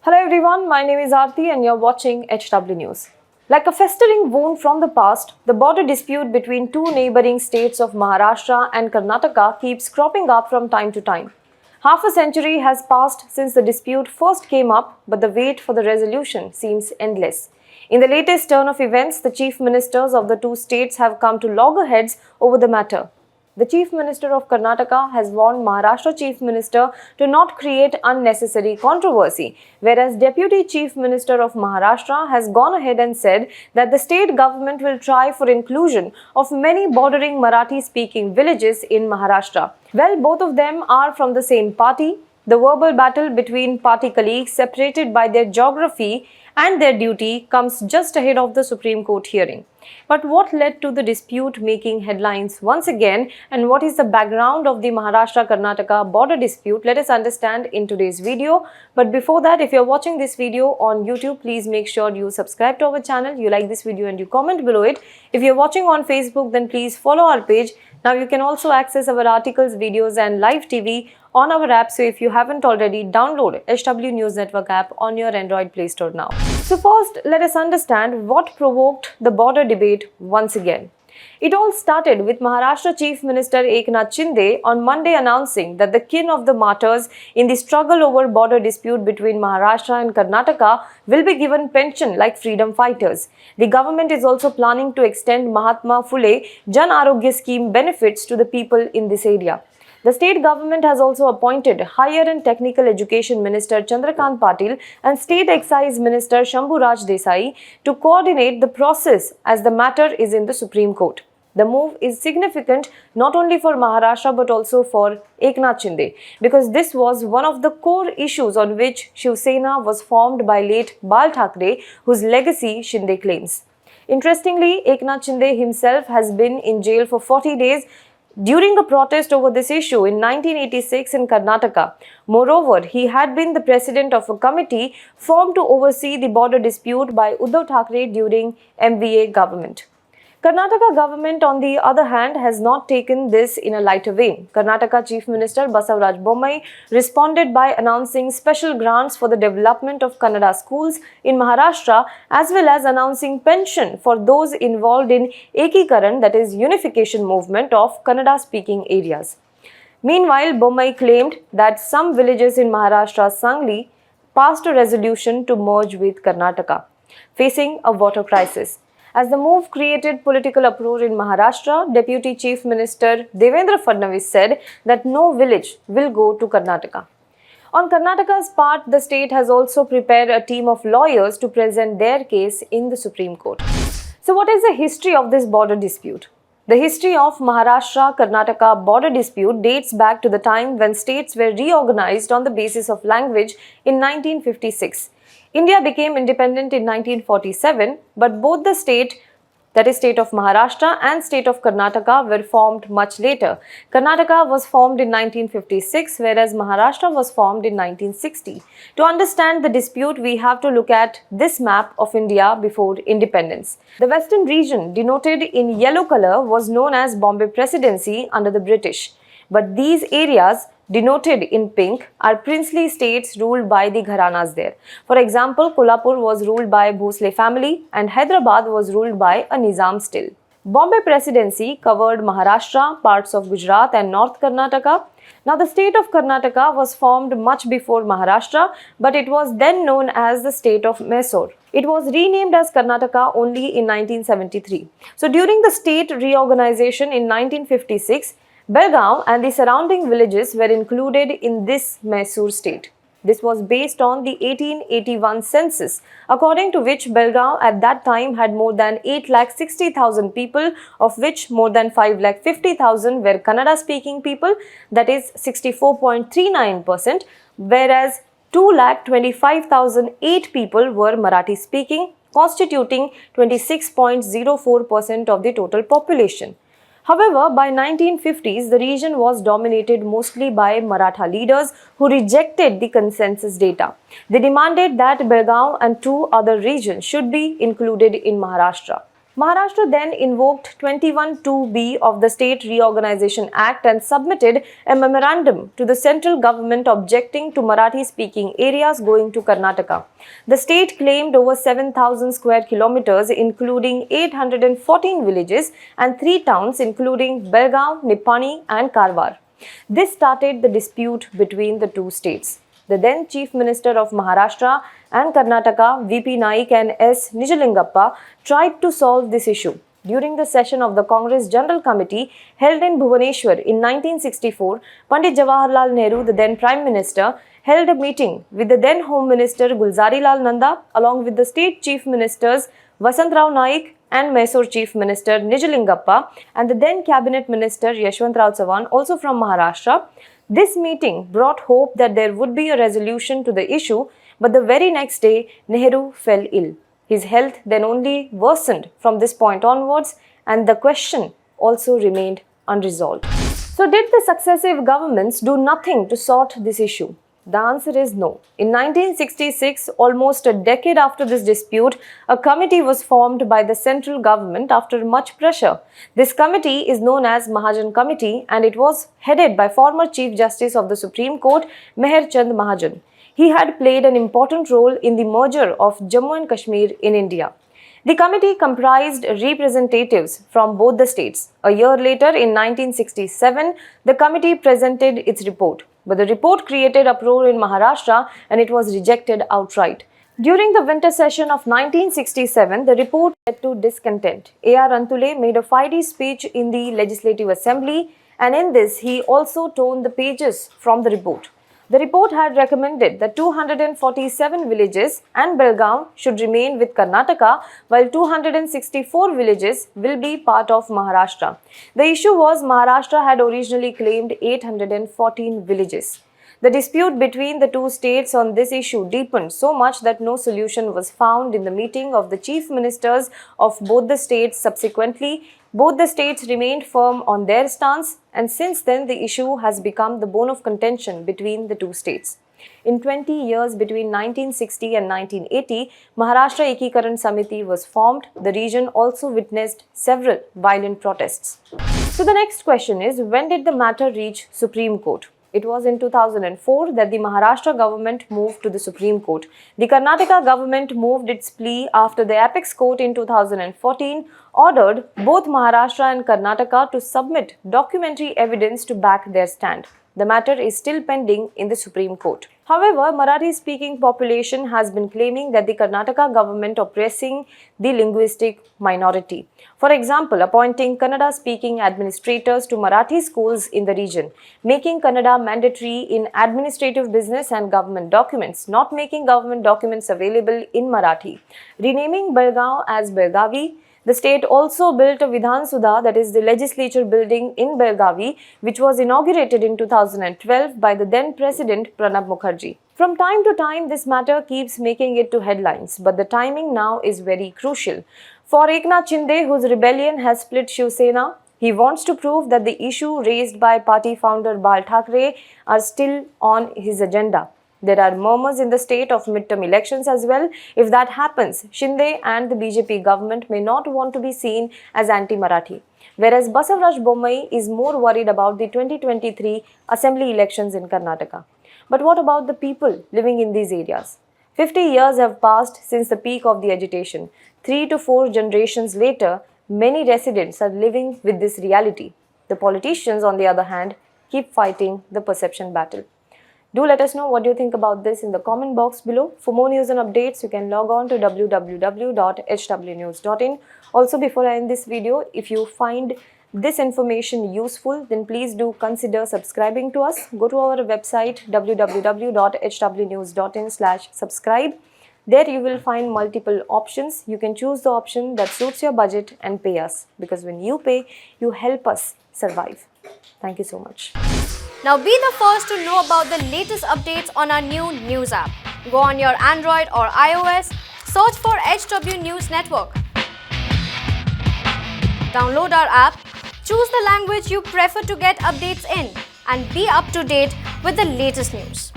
Hello everyone, my name is Aarti and you're watching HW News. Like a festering wound from the past, the border dispute between two neighbouring states of Maharashtra and Karnataka keeps cropping up from time to time. Half a century has passed since the dispute first came up, but the wait for the resolution seems endless. In the latest turn of events, the chief ministers of the two states have come to loggerheads over the matter. The Chief Minister of Karnataka has warned Maharashtra Chief Minister to not create unnecessary controversy, whereas Deputy Chief Minister of Maharashtra has gone ahead and said that the state government will try for inclusion of many bordering Marathi-speaking villages in Maharashtra. Well, both of them are from the same party. The verbal battle between party colleagues separated by their geography and their duty comes just ahead of the Supreme Court hearing. But what led to the dispute making headlines once again, and what is the background of the Maharashtra-Karnataka border dispute? Let us understand in today's video. But before that, if you're watching this video on YouTube, please make sure you subscribe to our channel, you like this video and you comment below it. If you're watching on Facebook, then please follow our page. Now you can also access our articles, videos and live TV on our app. So if you haven't already, download HW News Network app on your Android Play Store now. So first, let us understand what provoked the border debate once again. It all started with Maharashtra Chief Minister Eknath Shinde on Monday announcing that the kin of the martyrs in the struggle over border dispute between Maharashtra and Karnataka will be given pension like freedom fighters. The government is also planning to extend Mahatma Phule Jan Arogya scheme benefits to the people in this area. The state government has also appointed Higher and Technical Education Minister Chandrakant Patil and State Excise Minister Shambhuraj Desai to coordinate the process as the matter is in the Supreme Court. The move is significant not only for Maharashtra but also for Eknath Shinde, because this was one of the core issues on which Shiv Sena was formed by late Bal Thackeray, whose legacy Shinde claims. Interestingly, Eknath Shinde himself has been in jail for 40 days during a protest over this issue in 1986 in Karnataka. Moreover, he had been the president of a committee formed to oversee the border dispute by Uddhav Thackeray during MVA government. Karnataka government, on the other hand, has not taken this in a lighter vein. Karnataka Chief Minister Basavaraj Bommai responded by announcing special grants for the development of Kannada schools in Maharashtra, as well as announcing pension for those involved in Ekikaran, that is unification movement of Kannada-speaking areas. Meanwhile, Bommai claimed that some villages in Maharashtra's Sangli passed a resolution to merge with Karnataka, facing a water crisis. As the move created political uproar in Maharashtra, Deputy Chief Minister Devendra Fadnavis said that no village will go to Karnataka. On Karnataka's part, the state has also prepared a team of lawyers to present their case in the Supreme Court. So what is the history of this border dispute? The history of Maharashtra-Karnataka border dispute dates back to the time when states were reorganized on the basis of language in 1956. India became independent in 1947, but both the state, that is state of Maharashtra and state of Karnataka, were formed much later. Karnataka was formed in 1956, whereas Maharashtra was formed in 1960. To understand the dispute, we have to look at this map of India before independence. The western region, denoted in yellow color, was known as Bombay Presidency under the British. But these areas, denoted in pink, are princely states ruled by the gharanas there. For example, Kolhapur was ruled by Bhosle family and Hyderabad was ruled by a Nizam still. Bombay Presidency covered Maharashtra, parts of Gujarat and North Karnataka. Now the state of Karnataka was formed much before Maharashtra, but it was then known as the state of Mysore. It was renamed as Karnataka only in 1973. So during the state reorganization in 1956, Belgaum and the surrounding villages were included in this Mysore state. This was based on the 1881 census, according to which Belgaum at that time had more than 8,60,000 people, of which more than 5,50,000 were Kannada-speaking people, that is 64.39%, whereas 2,25,008 people were Marathi-speaking, constituting 26.04% of the total population. However, by 1950s, the region was dominated mostly by Maratha leaders who rejected the consensus data. They demanded that Belgaum and two other regions should be included in Maharashtra. Maharashtra then invoked 21(2)(b) of the State Reorganization Act and submitted a memorandum to the central government objecting to Marathi-speaking areas going to Karnataka. The state claimed over 7,000 square kilometers, including 814 villages and 3 towns, including Belgaum, Nippani and Karwar. This started the dispute between the two states. The then Chief Minister of Maharashtra and Karnataka, VP Naik and S. Nijalingappa, tried to solve this issue. During the session of the Congress General Committee held in Bhubaneswar in 1964, Pandit Jawaharlal Nehru, the then Prime Minister, held a meeting with the then Home Minister Gulzarilal Nanda along with the State Chief Ministers Vasantrao Naik and Mysore Chief Minister Nijalingappa and the then Cabinet Minister Yashwantrao Chavan, also from Maharashtra. This meeting brought hope that there would be a resolution to the issue, but the very next day, Nehru fell ill. His health then only worsened from this point onwards, and the question also remained unresolved. So, did the successive governments do nothing to sort this issue? The answer is no. In 1966, almost a decade after this dispute, a committee was formed by the central government after much pressure. This committee is known as Mahajan Committee and it was headed by former Chief Justice of the Supreme Court, Meher Chand Mahajan. He had played an important role in the merger of Jammu and Kashmir in India. The committee comprised representatives from both the states. A year later, in 1967, the committee presented its report. But the report created uproar in Maharashtra and it was rejected outright. During the winter session of 1967, the report led to discontent. A.R. Antule made a fiery speech in the Legislative Assembly, and in this, he also torn the pages from the report. The report had recommended that 247 villages and Belgaum should remain with Karnataka, while 264 villages will be part of Maharashtra. The issue was Maharashtra had originally claimed 814 villages. The dispute between the two states on this issue deepened so much that no solution was found in the meeting of the chief ministers of both the states. Subsequently, both the states remained firm on their stance, and since then the issue has become the bone of contention between the two states. In 20 years between 1960 and 1980, Maharashtra Ekikaran Samiti was formed. The region also witnessed several violent protests. So the next question is, when did the matter reach Supreme Court? It was in 2004 that the Maharashtra government moved to the Supreme Court. The Karnataka government moved its plea after the Apex Court in 2014 ordered both Maharashtra and Karnataka to submit documentary evidence to back their stand. The matter is still pending in the Supreme Court. However, Marathi-speaking population has been claiming that the Karnataka government oppressing the linguistic minority. For example, appointing Kannada-speaking administrators to Marathi schools in the region, making Kannada mandatory in administrative business and government documents, not making government documents available in Marathi, renaming Belgaum as Belgavi. The state also built a Vidhan Sudha, that is the legislature building in Belgavi, which was inaugurated in 2012 by the then President Pranab Mukherjee. From time to time, this matter keeps making it to headlines, but the timing now is very crucial. For Eknath Shinde, whose rebellion has split Shiv Sena, he wants to prove that the issue raised by party founder Bal Thackeray are still on his agenda. There are murmurs in the state of midterm elections as well. If that happens, Shinde and the BJP government may not want to be seen as anti-Marathi, whereas Basavaraj Bommai is more worried about the 2023 assembly elections in Karnataka. But what about the people living in these areas? 50 years have passed since the peak of the agitation. 3 to 4 generations later, many residents are living with this reality. The politicians, on the other hand, keep fighting the perception battle. Do let us know what you think about this in the comment box below. For more news and updates, you can log on to www.hwnews.in. Also, before I end this video, if you find this information useful, then please do consider subscribing to us. Go to our website www.hwnews.in/subscribe. There you will find multiple options. You can choose the option that suits your budget and pay us, because when you pay, you help us survive. Thank you so much. Now be the first to know about the latest updates on our new news app. Go on your Android or iOS, search for HW News Network. Download our app, choose the language you prefer to get updates in, and be up to date with the latest news.